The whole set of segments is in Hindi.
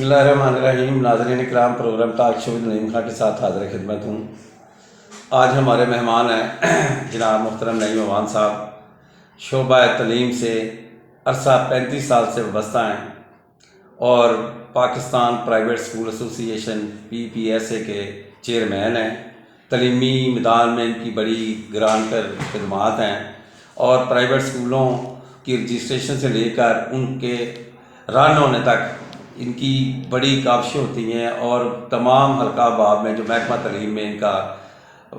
बिस्मिल्लाहिर्रहमानिर्रहीम। नाज़रीन इकराम, program talk show with Naeem Khan के साथ हाज़िर खिदमत हूँ। आज हमारे मेहमान हैं जनाब मोहतरम नईम अवान साहब। शोबा तलीम से अरसा 35 साल से वाबस्ता हैं और Pakistan private school association PPSA के चेयरमैन हैं। तलीमी मैदान में इनकी बड़ी ग्रांटर खिदमात हैं और प्राइवेट स्कूलों की रजिस्ट्रेशन से लेकर उनके रन होने तक इनकी बड़ी काविशें होती हैं और तमाम हल्का बाब में जो महकमा तलीम में इनका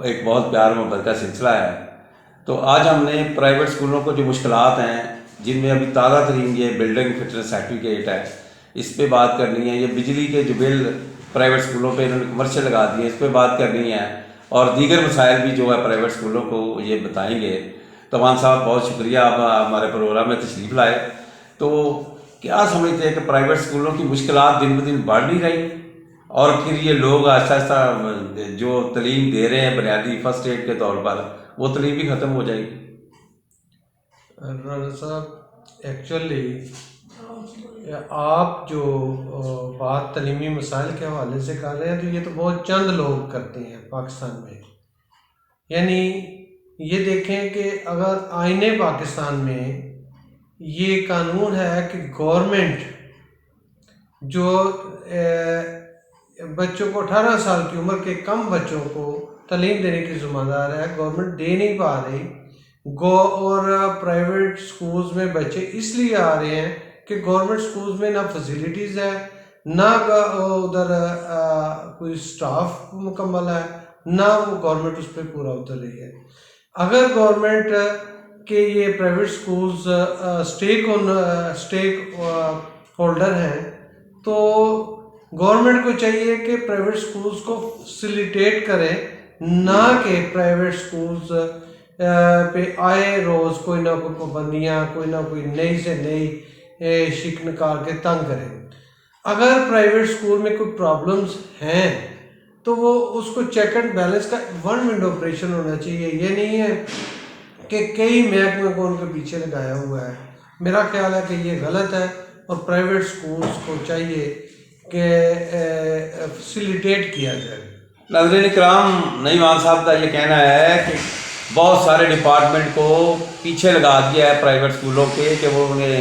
एक बहुत प्यार मोहब्बत का सिलसिला है। तो आज हमने प्राइवेट स्कूलों को जो मुश्किलात हैं, जिनमें अभी ताज़ा तरीन ये बिल्डिंग फिटनेस सर्टिफिकेट है, इस पे बात करनी है। ये बिजली के जो बिल प्राइवेट स्कूलों पे इन्होंने कमर्शियल लगा दिए, इस पे बात करनी है और दीगर मसाइल भी जो है प्राइवेट स्कूलों को ये बताएंगे। तो अवान साहब, बहुत शुक्रिया, आप हमारे प्रोग्राम में तशरीफ़ लाए। तो क्या समझते हैं कि प्राइवेट स्कूलों की मुश्किलात दिन ब दिन बढ़ नहीं रही और फिर ये लोग आहिस्ता आहिस्ता जो तलीम दे रहे हैं बुनियादी फर्स्ट एड के तौर पर, वो तलीम भी ख़त्म हो जाएगी? राना साहब, एक्चुअली आप जो बात तलीमी मसाइल के हवाले से कर रहे हैं, तो ये तो बहुत चंद लोग करते हैं पाकिस्तान में। यानी ये देखें कि अगर आईने पाकिस्तान में ये कानून है कि गवर्नमेंट जो बच्चों को 18 साल की उम्र के कम बच्चों को तालीम देने की ज़िम्मेदार है, गवर्नमेंट दे नहीं पा रही। और प्राइवेट स्कूल्स में बच्चे इसलिए आ रहे हैं कि गवर्नमेंट स्कूल्स में ना फैसिलिटीज़ है, ना उधर कोई स्टाफ मुकम्मल है, ना वो गवर्नमेंट उस पर पूरा उतर रही है। अगर गवर्नमेंट के ये प्राइवेट स्कूल्स स्टेक होल्डर हैं, तो गवर्नमेंट को चाहिए कि प्राइवेट स्कूल्स को फैसिलिटेट करे, ना कि प्राइवेट स्कूल्स पे आए रोज़ कोई ना कोई पाबंदियाँ, कोई ना कोई नई से नई शिक निकाल के तंग करें। अगर प्राइवेट स्कूल में कोई प्रॉब्लम्स हैं तो वो उसको चेक एंड बैलेंस का वन विंडो ऑपरेशन होना चाहिए। ये नहीं है कि कई महकमे को उनके पीछे लगाया हुआ है। मेरा ख्याल है कि ये गलत है और प्राइवेट स्कूल्स को चाहिए कि फैसिलिटेट किया जाए। नाज़रीन इकराम, नईम अवान साहब का ये कहना है कि बहुत सारे डिपार्टमेंट को पीछे लगा दिया है प्राइवेट स्कूलों के कि वो उन्हें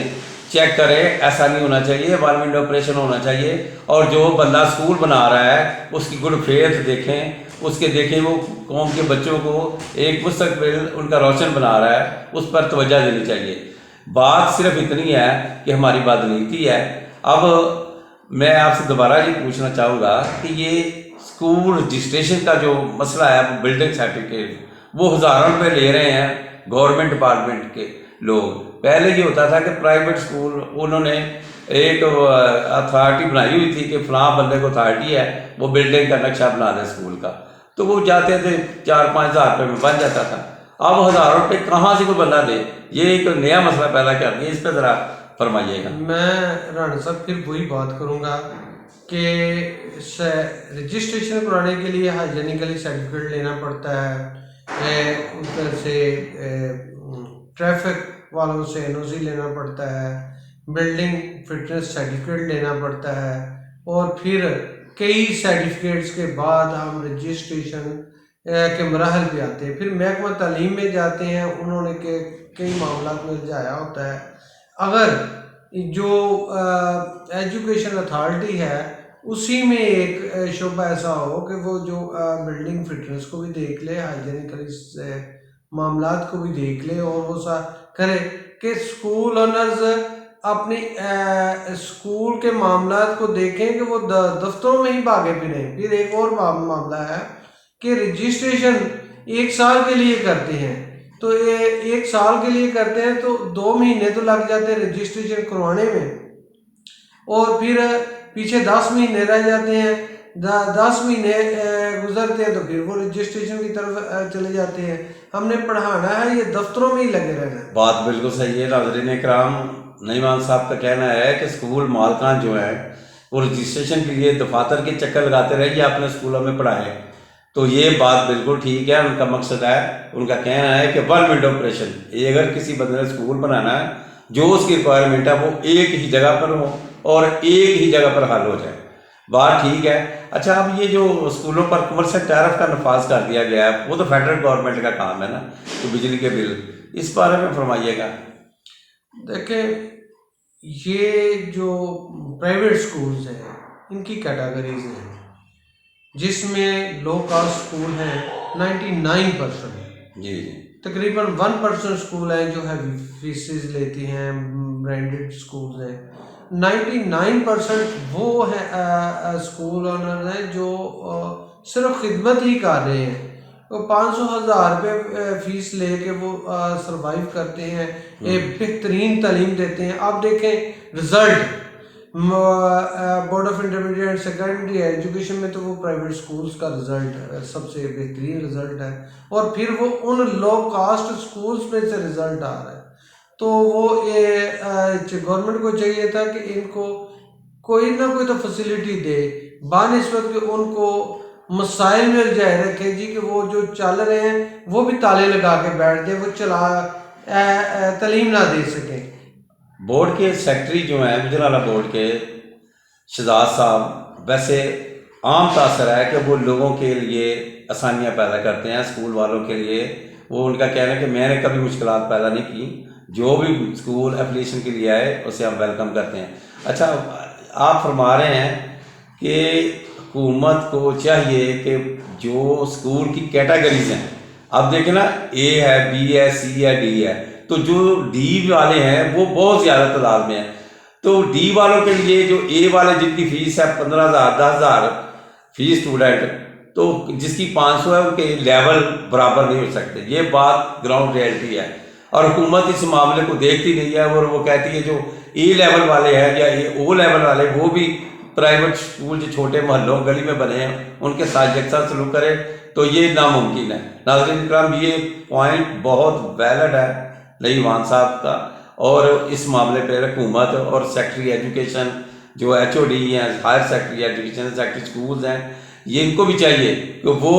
चेक करे। ऐसा नहीं होना चाहिए, वन विंडो ऑपरेशन होना चाहिए। और जो बंदा स्कूल बना रहा है उसकी गुड फेथ देखें, उसके देखें वो कौम के बच्चों को एक मुस्तकबिल उनका रोशन बना रहा है, उस पर तवज्जो देनी चाहिए। बात सिर्फ इतनी है कि हमारी बदनीति है। अब मैं आपसे दोबारा ये पूछना चाहूँगा कि ये स्कूल रजिस्ट्रेशन का जो मसला है, वो बिल्डिंग सर्टिफिकेट वो हज़ारों रुपये ले रहे हैं गवर्नमेंट डिपार्टमेंट के लोग। पहले ये होता था कि प्राइवेट स्कूल उन्होंने एक अथॉरिटी बनाई हुई थी कि फ़लाँ बंदे को अथॉरिटी है, वो बिल्डिंग का नक्शा बना दे स्कूल का, तो वो जाते थे 4-5 हज़ार रुपये में बन जाता था। अब हज़ारों रुपये कहाँ से कोई बंदा दे? ये एक नया मसला पैदा कर दिया, इस पर ज़रा फरमाइएगा। मैं राना साहब फिर वही बात करूँगा कि रजिस्ट्रेशन कराने के लिए हाइजीनिकली सर्टिफिकेट लेना पड़ता है, उधर से ट्रैफिक वालों से NOC लेना पड़ता है, बिल्डिंग फिटनेस सर्टिफिकेट लेना पड़ता है, और फिर कई सर्टिफिकेट्स के बाद हम रजिस्ट्रेशन के मराहल पे आते हैं। फिर महकमा तालीम में जाते हैं, उन्होंने के कई मामला में उलझाया होता है। अगर जो एजुकेशन अथॉरिटी है उसी में एक शोबा ऐसा हो कि वो जो बिल्डिंग फिटनेस को भी देख ले, हाइजीनिकली मामलात को भी देख ले, और वो सा करे कि स्कूल ओनर्स अपनी स्कूल के मामलात को देखें कि वो दफ्तरों में ही भागे फिरे। फिर एक और मामला है कि रजिस्ट्रेशन 1 साल के लिए करते हैं, तो 1 साल के लिए करते हैं तो 2 महीने तो लग जाते हैं रजिस्ट्रेशन करवाने में, और फिर पीछे 10 महीने रह जाते हैं। 10 महीने गुजरते हैं तो फिर वो रजिस्ट्रेशन की तरफ चले जाते हैं। हमने पढ़ाना है, ये दफ्तरों में ही लगे रहना है। बात बिल्कुल सही है। नाज़रीन इकराम, नईम अवान साहब का कहना है कि स्कूल मालकान जो है वो रजिस्ट्रेशन के लिए दफातर के चक्कर लगाते रहे कि आपने स्कूलों में पढ़ाएं। तो ये बात बिल्कुल ठीक है, उनका मकसद है, उनका कहना है कि वन विंडो ऑपरेशन। अगर किसी बंदे ने स्कूल बनाना है, जो उसकी रिक्वायरमेंट है वो एक ही जगह पर हो, और एक ही जगह पर हल हो जाए। बात ठीक है। अच्छा, अब ये जो स्कूलों पर कमर्शियल टैरिफ का नफाज कर दिया गया है, वो तो फेडरल गवर्नमेंट का काम है ना, तो बिजली के बिल, इस बारे में फरमाइएगा। देखें, ये जो प्राइवेट स्कूल्स हैं इनकी कैटेगरीज हैं, जिसमें लो कास्ट स्कूल हैं 99%। जी जी। तकरीबन 1% स्कूल हैं जो है फीसेस लेती हैं, ब्रांडेड स्कूल हैं। 99% वो है स्कूल ओनर हैं जो सिर्फ खिदमत ही कर रहे हैं। तो 500,000 रुपये फीस लेके वो सरवाइव करते हैं, एक बेहतरीन तालीम देते हैं। आप देखें result board of intermediate and secondary education में तो वो प्राइवेट स्कूल्स का रिज़ल्ट सबसे बेहतरीन रिज़ल्ट है, और फिर वो उन लो कास्ट स्कूल्स में से रिज़ल्ट आ रहा है। तो वो गवर्नमेंट को चाहिए था कि इनको कोई ना कोई तो फैसिलिटी दे, बानिस्बत कि उनको मसाइल में जाए रखे जी कि वो जो चल रहे हैं वो भी ताले लगा के बैठ जाए, वो तालीम ना दे सकें। बोर्ड के सेक्रेटरी जो हैं गुजरावाला बोर्ड के शहजाद साहब, वैसे आम तासर है कि वो लोगों के लिए आसानियां पैदा करते हैं, स्कूल वालों के लिए। वो उनका कहना है कि मैंने कभी मुश्किलात पैदा नहीं की, जो भी स्कूल एप्लीकेशन के लिए आए उसे हम वेलकम करते हैं। अच्छा, आप फरमा रहे हैं कि हुकूमत को चाहिए कि जो स्कूल की कैटेगरीज हैं, अब देखें ना, ए है, बी है, सी है, डी है, तो जो डी वाले हैं वो बहुत ज़्यादा तादाद में हैं। तो डी वालों के लिए जो ए वाले जिनकी फीस है 15,000 10,000 फीस स्टूडेंट, तो जिसकी 500 है उनके लेवल बराबर नहीं हो सकते। ये बात ग्राउंड रियलिटी है, और हुकूमत इस मामले को देखती नहीं है, और वो कहती है जो ए लेवल वाले हैं या ओ लेवल वाले, वो भी प्राइवेट स्कूल जो छोटे मोहल्लों गली में बने हैं उनके साथ यकसा सलूक करे, तो ये नामुमकिन है। नाज़रीन इकराम, ये पॉइंट बहुत वैलिड है नईमान साहब का, और इस मामले पर हुकूमत और सेक्रेटरी एजुकेशन जो HOD हैं, higher secretary education, secretary schools हैं, ये इनको भी चाहिए कि वो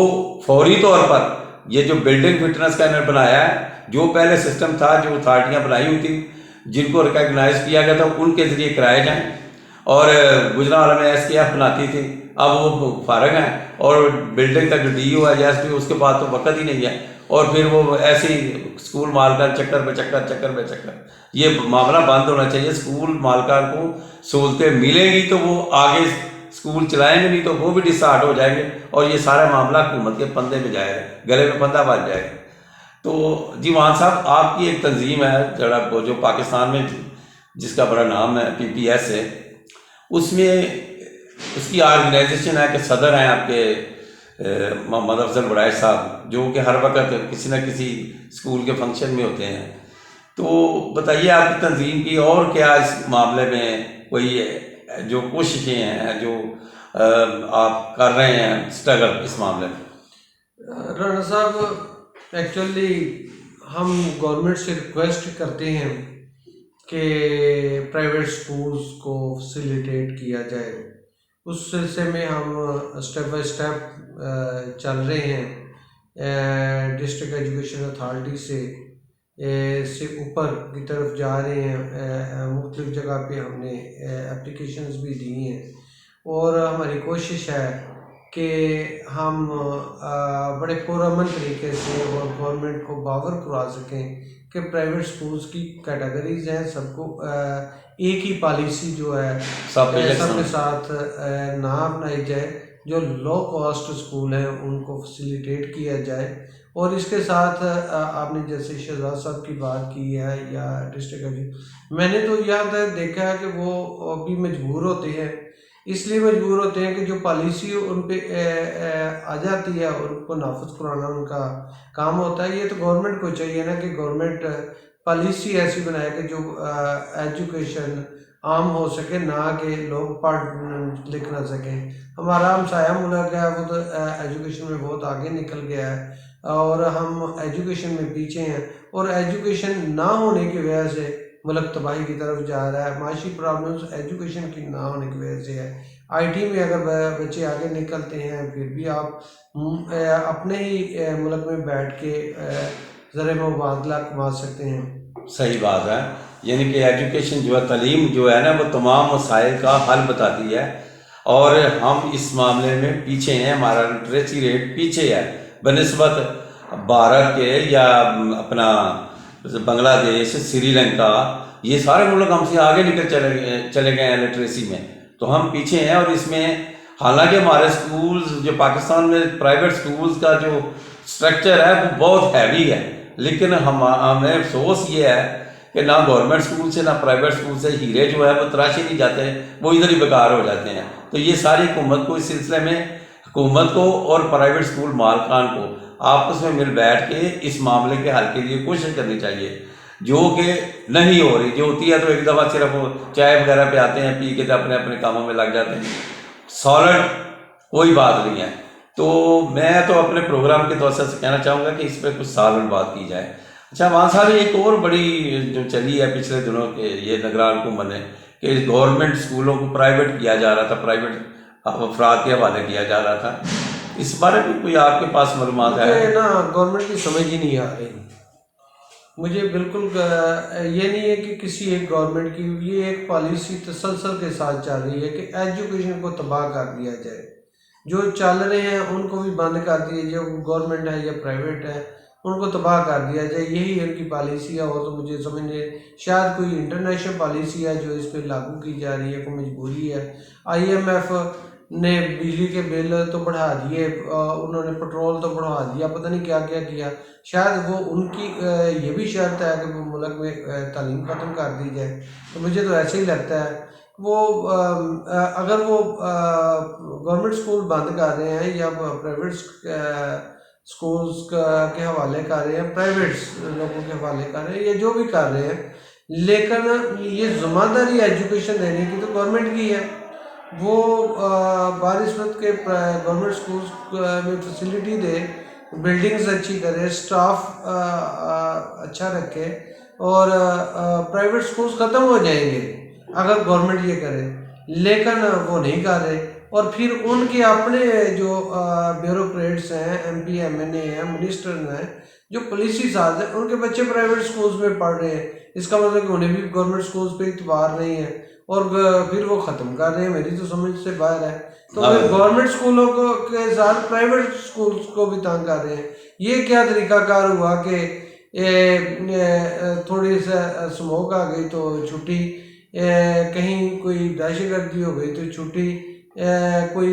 फौरी तौर पर ये जो बिल्डिंग फिटनेस का इन्होंने बनाया है, जो पहले सिस्टम था, जो अथॉरिटियाँ बनाई हुई थी जिनको रिकॉग्नाइज किया गया था, उनके ज़रिए कराए जाएँ। और गुजरावाला में SKF बनाती थी, अब वो फारग हैं, और बिल्डिंग का जो DO है या SDO, उसके बाद तो वक्त ही नहीं है, और फिर वो ऐसे ही स्कूल मालकान चक्कर पे चक्कर, ये मामला बंद होना चाहिए। स्कूल मालकान को सहूलतें मिलेंगी तो वो आगे स्कूल चलाएंगे, नहीं तो वो भी डिसहार्ट हो जाएंगे, और ये सारा मामला हुकूमत के पंधे में जाएगा, गले में फंदा बन जाएगा। तो जी मान साहब, आपकी एक तंजीम है जरा जो पाकिस्तान में जिसका बड़ा नाम है PPS है, उसमें उसकी ऑर्गेनाइजेशन है कि सदर हैं आपके मोहम्मद अफजल बड़ाइश साहब, जो कि हर वक्त किसी न किसी स्कूल के फंक्शन में होते हैं। तो बताइए आपकी तंजीम की और क्या इस मामले में कोई जो कोशिशें हैं जो आप कर रहे हैं स्ट्रगल इस मामले में? राणा साहब, एक्चुअली हम गवर्नमेंट से रिक्वेस्ट करते हैं कि प्राइवेट स्कूल्स को फैसिलिटेट किया जाए। उस सिलसिले में हम स्टेप बाय स्टेप चल रहे हैं। डिस्ट्रिक्ट एजुकेशन अथॉरिटी से ऊपर की तरफ जा रहे हैं। मुख्तलिफ जगह पे हमने एप्लीकेशंस भी दी हैं, और हमारी कोशिश है कि हम बड़े पुरअमन तरीके से और गवर्नमेंट को बावर करवा सकें कि प्राइवेट स्कूल्स की कैटेगरीज हैं, सबको एक ही पॉलिसी जो है सबके साथ ना अपनाई जाए। जो लो कॉस्ट स्कूल हैं उनको फैसिलिटेट किया जाए, और इसके साथ आपने जैसे शहजाद साहब की बात की है या डिस्ट्रिक्ट, मैंने तो यहाँ तक देखा है कि वो अभी मजबूर होते हैं, इसलिए मजबूर होते हैं कि जो पॉलिसी उन पे आ जाती है और उनको नाफज कराना उनका काम होता है। ये तो गवर्नमेंट को चाहिए ना कि गवर्नमेंट पॉलिसी ऐसी बनाए कि जो एजुकेशन आम हो सके, ना कि लोग पढ़ लिख ना सकें। हमारा हमसाया मुल्क है, वो तो एजुकेशन में बहुत आगे निकल गया है, और हम एजुकेशन में पीछे हैं, और एजुकेशन ना होने की वजह से मुल्क तबाही की तरफ जा रहा है। माशी प्रॉब्लम्स एजुकेशन की ना होने की वजह से है। IT में अगर बच्चे आगे निकलते हैं, फिर भी आप अपने ही मुल्क में बैठ के ज़र मुबादला कमा सकते हैं। सही बात है। यानी कि एजुकेशन जो है, तालीम जो है ना, वो तमाम मसाइल का हल बताती है। और हम इस मामले में पीछे हैं, हमारा लिटरेसी रेट पीछे है बनिस्बत भारत के, या अपना बांग्लादेश, श्रीलंका, ये सारे मुल्क हमसे आगे निकल चले गए हैं लिटरेसी में। तो हम पीछे हैं। और इसमें हालांकि हमारे स्कूल्स जो पाकिस्तान में प्राइवेट स्कूल्स का जो स्ट्रक्चर है वो बहुत हैवी है, लेकिन हमें अफसोस ये है कि ना गवर्नमेंट स्कूल से ना प्राइवेट स्कूल से हीरे जो है वो तराशे नहीं जाते, वो इधर ही बेकार हो जाते हैं। तो ये सारी हुकूमत को इस सिलसिले में, हुकूमत को और प्राइवेट स्कूल मालकान को आपस में मिल बैठ के इस मामले के हल के लिए कोशिश करनी चाहिए, जो कि नहीं हो रही। जो होती है तो एक दफ़ा सिर्फ वो चाय वगैरह पे आते हैं, पी के तो अपने अपने कामों में लग जाते हैं, सॉलिड कोई बात नहीं है। तो मैं तो अपने प्रोग्राम के तौर से कहना चाहूँगा कि इस पर कुछ सॉलिड बात की जाए। अच्छा वहाँ सारी एक और बड़ी जो चली है पिछले दिनों के, ये निगरान हुकूमत ने, कि गवर्नमेंट स्कूलों को प्राइवेट किया जा रहा था, प्राइवेट अफराद के हवाले किया जा रहा था। इस बारे में कोई आपके पास मालूमात है? मुझे ना गवर्नमेंट की समझ ही नहीं आ रही। मुझे बिल्कुल ये नहीं है कि किसी एक गवर्नमेंट की ये एक पॉलिसी तसलसल के साथ चल रही है कि एजुकेशन को तबाह कर दिया जाए। जो चल रहे हैं उनको भी बंद कर दिया जाए, जो गवर्नमेंट है या प्राइवेट है उनको तबाह कर दिया जाए, यही इनकी पॉलिसी है। और तो मुझे समझे शायद कोई इंटरनेशनल पॉलिसी है जो इस पर लागू की जा रही है, कोई मजबूरी है। IMF ने बिजली के बिल तो बढ़ा दिए, उन्होंने पेट्रोल तो बढ़ा दिया, पता नहीं क्या क्या किया। शायद वो उनकी ये भी शर्त है कि वो मुल्क में तालीम ख़त्म कर दी जाए। तो मुझे तो ऐसे ही लगता है वो अगर वो गवर्नमेंट स्कूल बंद कर रहे हैं या प्राइवेट स्कूल्स के हवाले कर रहे हैं, प्राइवेट लोगों के हवाले कर रहे हैं, या जो भी कर रहे हैं, लेकिन ये ज़िम्मेदारी एजुकेशन देने की तो गवर्नमेंट की है। वो बारिशमत के गवर्नमेंट स्कूल्स में फैसिलिटी दे, बिल्डिंग्स अच्छी करे, स्टाफ अच्छा रखे, और प्राइवेट स्कूल्स ख़त्म हो जाएंगे अगर गवर्नमेंट ये करे, लेकिन वो नहीं कर रहे। और फिर उनके अपने जो ब्यूरोक्रेट्स हैं, MP MNA हैं, मिनिस्टर हैं, जो पॉलिसी साज हैं, उनके बच्चे प्राइवेट स्कूल्स में पढ़ रहे हैं। इसका मतलब कि उन्हें भी गवर्नमेंट स्कूल्स पे इतबार नहीं है, और फिर वो ख़त्म कर रहे हैं। मेरी तो समझ से बाहर है। तो फिर गवर्नमेंट स्कूलों को के साथ प्राइवेट स्कूल्स को भी तंग कर रहे हैं। ये क्या तरीकाकार हुआ कि थोड़ी सा स्मोक आ गई तो छुट्टी, कहीं कोई दहशतगर्दी हो गई तो छुट्टी, कोई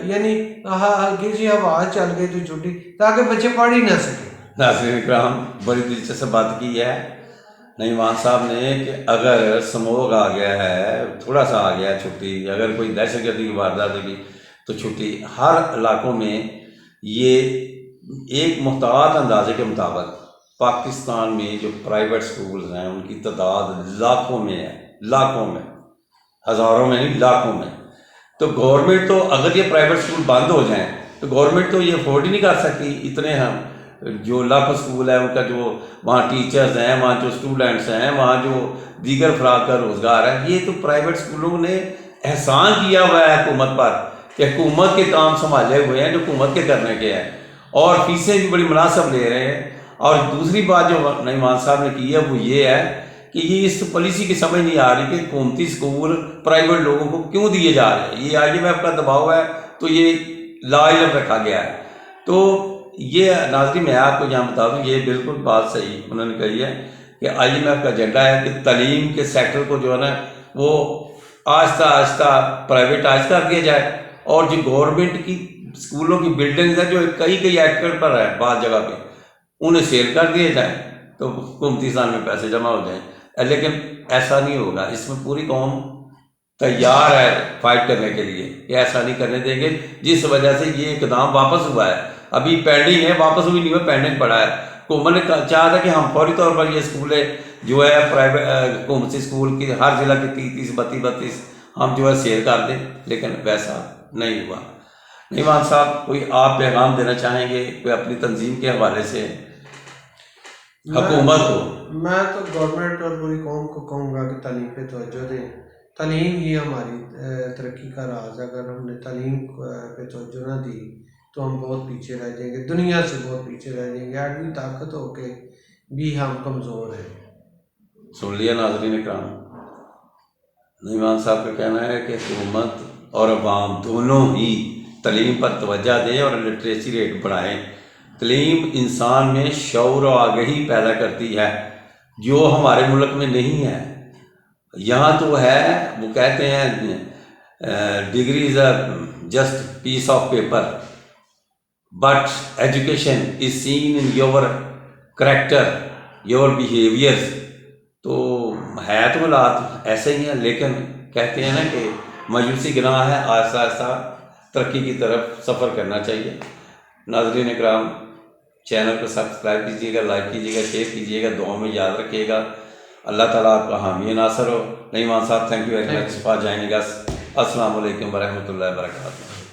यानी हल्की सी हवा चल गई तो छुट्टी, ताकि बच्चे पढ़ ही ना सके। नाज़रीन इकराम, बड़ी दिलचस्प बात की है नईमान साहब ने कि अगर स्मोक आ गया है, थोड़ा सा आ गया है छुट्टी, अगर कोई दहशतगर्दी की वारदात होगी तो छुट्टी। हर इलाकों में ये एक मुहतात अंदाजे के मुताबिक पाकिस्तान में जो प्राइवेट स्कूल्स हैं उनकी तादाद लाखों में है, लाखों में, हज़ारों में नहीं, लाखों में। तो गवर्नमेंट तो, अगर ये प्राइवेट स्कूल बंद हो जाएं तो गवर्नमेंट तो ये अफोर्ड ही नहीं कर सकती। इतने हम जो लाखों स्कूल है उनका जो वहाँ टीचर्स हैं, वहाँ जो स्टूडेंट्स हैं, वहाँ जो दीगर अफराद का रोज़गार है, ये तो प्राइवेट स्कूलों ने एहसान किया हुआ है हुकूमत पर कि हुकूमत के काम संभाले हुए हैं जो हुकूमत के करने के हैं, और फीसें भी बड़ी मुनासिब ले रहे हैं। और दूसरी बात जो नईमान साहब ने की है वो ये है कि ये इस पॉलिसी की समझ नहीं आ रही कि हुकूमती स्कूल प्राइवेट लोगों को क्यों दिए जा रहे हैं। ये IMF का दबाव है, तो ये लाइलम रखा गया है। तो ये नाज़रीन मैं आपको यहाँ बता दूँ, ये बिल्कुल बात सही उन्होंने कही है कि IMF का एजेंडा है कि तालीम के सेक्टर को जो है ना वो आहिस्ता आहिस्ता प्राइवेटाइज कर दिया जाए, और जो गवर्नमेंट की स्कूलों की बिल्डिंग्स है जो कई एकड़ पर है बाद जगह पे, उन्हें सेल कर दिए जाए तो हुकूमती साल में पैसे जमा हो जाएं। लेकिन ऐसा नहीं होगा। इसमें पूरी कौम तैयार है फाइट करने के लिए कि ऐसा नहीं करने देंगे, जिस वजह से ये इकदाम वापस हुआ है। अभी पेंडिंग है, वापस हुई नहीं हुआ, पेंडिंग पड़ा है। हुकूमत ने चाहा था कि हम फौरी तौर पर ये स्कूल जो है प्राइवेट हुकूमती स्कूल की हर जिला की 30 32 हम जो है सेल कर दें, लेकिन वैसा नहीं हुआ। नईमान साहब, कोई आप पैगाम देना चाहेंगे कोई अपनी तंजीम के हवाले से हुकूमत को? मैं तो गवर्नमेंट और पूरी कौम को कहूँगा कि तालीम पे तवज्जो दें। तालीम ही हमारी तरक्की का राज है। अगर हमने तालीम पे तवज्जो ना दी तो हम बहुत पीछे रह जाएंगे, दुनिया से बहुत पीछे रह जाएंगे। आदमी ताकत होके भी हम कमज़ोर हैं। सुन लिया नाज़रीन इकराम, नईमान साहब का कहना है कि हुकूमत और अवाम दोनों ही तलीम पर तवज्जो दें और लिटरेसी रेट बढ़ाएं। तलीम इंसान में शऊर और आगही पैदा करती है, जो हमारे मुल्क में नहीं है। यहाँ तो है, वो कहते हैं degree is a just piece of paper, but education is seen in your character, your behaviours. तो है तो हालात ऐसे ही हैं, लेकिन कहते हैं ना कि मायूसी गुनाह है, आहिस्ता आहिस्ता तरक्की की तरफ सफ़र करना चाहिए। नाज़रीन इकराम, चैनल को सब्सक्राइब कीजिएगा, लाइक कीजिएगा, शेयर कीजिएगा, दुआ में याद रखिएगा। अल्लाह ताला आपका हामी नासर हो। नईमान साहब, thank you very much for joining us. अस्सलाम वालेकुम व रहमतुल्लाहि व बरकातहू।